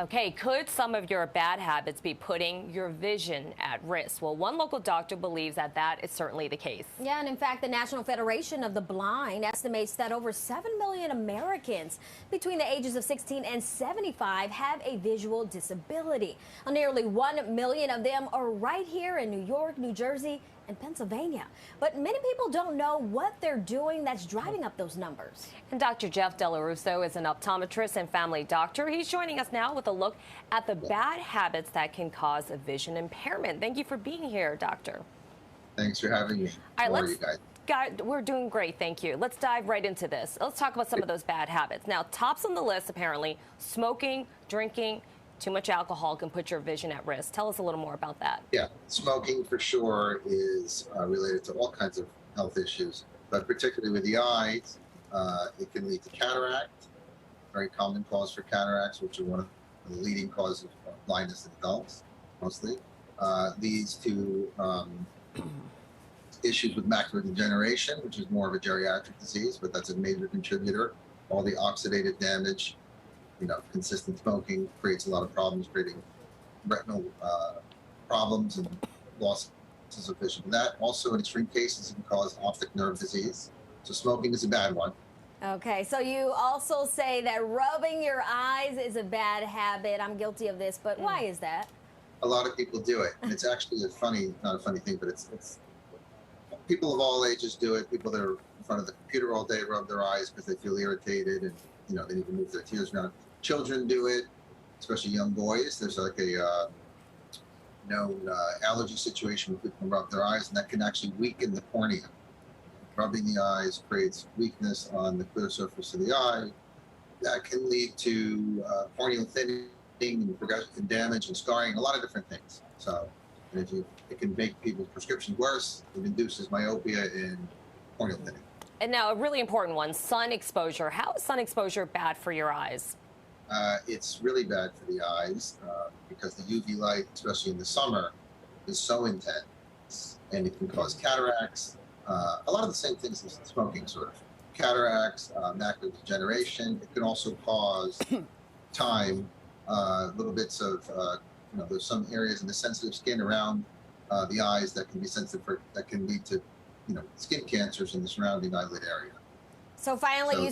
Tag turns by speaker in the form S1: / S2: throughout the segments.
S1: Okay, could some of your bad habits be putting your vision at risk? Well, one local doctor believes that is certainly the case.
S2: Yeah, and in fact, the National Federation of the Blind estimates that over 7 million Americans between the ages of 16 and 75 have a visual disability. Nearly 1 million of them are right here in New York, New Jersey, and Pennsylvania. But many people don't know what they're doing that's driving up those numbers.
S1: And Dr. Jeff Dello Russo is an optometrist and family doctor. He's joining us now with a look at the bad habits that can cause a vision impairment. Thank you for being here, doctor.
S3: Thanks for having me.
S1: All right,
S3: How are you guys?
S1: We're doing great, thank you. Let's dive right into this. Let's talk about some of those bad habits. Now, tops on the list, apparently, smoking, drinking, too much alcohol can put your vision at risk. Tell us a little more about that.
S3: Yeah, smoking for sure is related to all kinds of health issues, but particularly with the eyes, it can lead to cataract, very common cause for cataracts, which are one of the leading causes of blindness in adults, mostly. Leads to issues with macular degeneration, which is more of a geriatric disease, but that's a major contributor. All the oxidative damage, consistent smoking creates a lot of problems, creating retinal problems and losses of vision. That also, in extreme cases, can cause optic nerve disease. So smoking is a bad one.
S2: Okay, so you also say that rubbing your eyes is a bad habit. I'm guilty of this, but why is that?
S3: A lot of people do it, and it's actually not a funny thing, but it's people of all ages do it. People that are in front of the computer all day rub their eyes because they feel irritated, and they need to move their tears around. Children do it, especially young boys. There's like a known allergy situation where people can rub their eyes, and that can actually weaken the cornea. Rubbing the eyes creates weakness on the clear surface of the eye. That can lead to corneal thinning and progressive damage and scarring, a lot of different things. So, it can make people's prescriptions worse. It induces myopia and corneal thinning.
S1: And now a really important one, sun exposure. How is sun exposure bad for your eyes?
S3: It's really bad for the eyes because the UV light, especially in the summer, is so intense, and it can cause cataracts. A lot of the same things as smoking, sort of. Cataracts, macular degeneration. It can also cause little bits of, there's some areas in the sensitive skin around the eyes that can be sensitive that can lead to, skin cancers in the surrounding eyelid area.
S2: So finally, you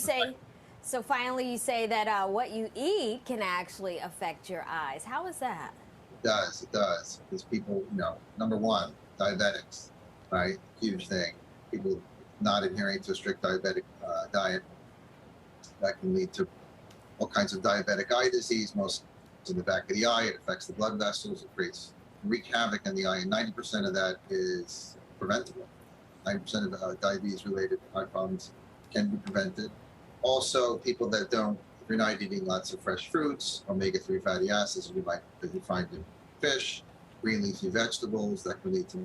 S2: say that what you eat can actually affect your eyes. How is that?
S3: It does. Because people, number one, diabetics, right? Huge thing. People not adhering to a strict diabetic diet, that can lead to all kinds of diabetic eye disease, most in the back of the eye. It affects the blood vessels. It wreak havoc in the eye, and 90% of that is preventable. 90% of diabetes-related eye problems can be prevented. Also, people that if you're not eating lots of fresh fruits, omega-3 fatty acids, that you find in fish, green leafy vegetables, that can lead to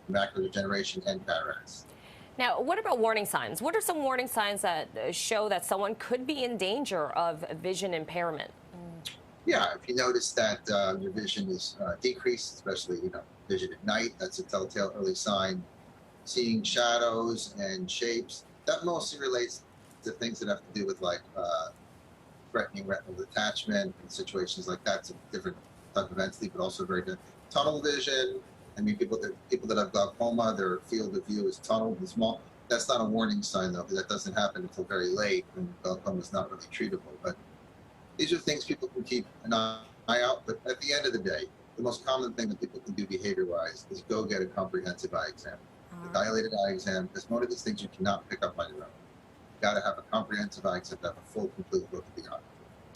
S3: macular degeneration and cataracts.
S1: Now, what about warning signs? What are some warning signs that show that someone could be in danger of vision impairment?
S3: Yeah, if you notice that your vision is decreased, especially vision at night, that's a telltale early sign. Seeing shadows and shapes, that mostly relates to things that have to do with threatening retinal detachment and situations like that. It's a different type of entity, but also very good. Tunnel vision. I mean, people that have glaucoma, their field of view is tunneled and small. That's not a warning sign, though, because that doesn't happen until very late when glaucoma is not really treatable. But these are things people can keep an eye out. But at the end of the day, the most common thing that people can do behavior-wise is go get a comprehensive eye exam. A dilated eye exam, because one of these things you cannot pick up on your own. You've got to have a comprehensive eye exam to have a full, complete look at the eye.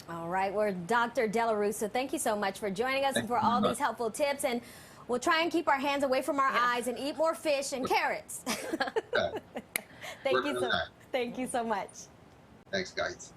S2: All right, we're Dr. Dello Russo. Thank you so much for joining us and for all these helpful tips. And we'll try and keep our hands away from our eyes and eat more fish and carrots. Thank you so much.
S3: Thanks, guys.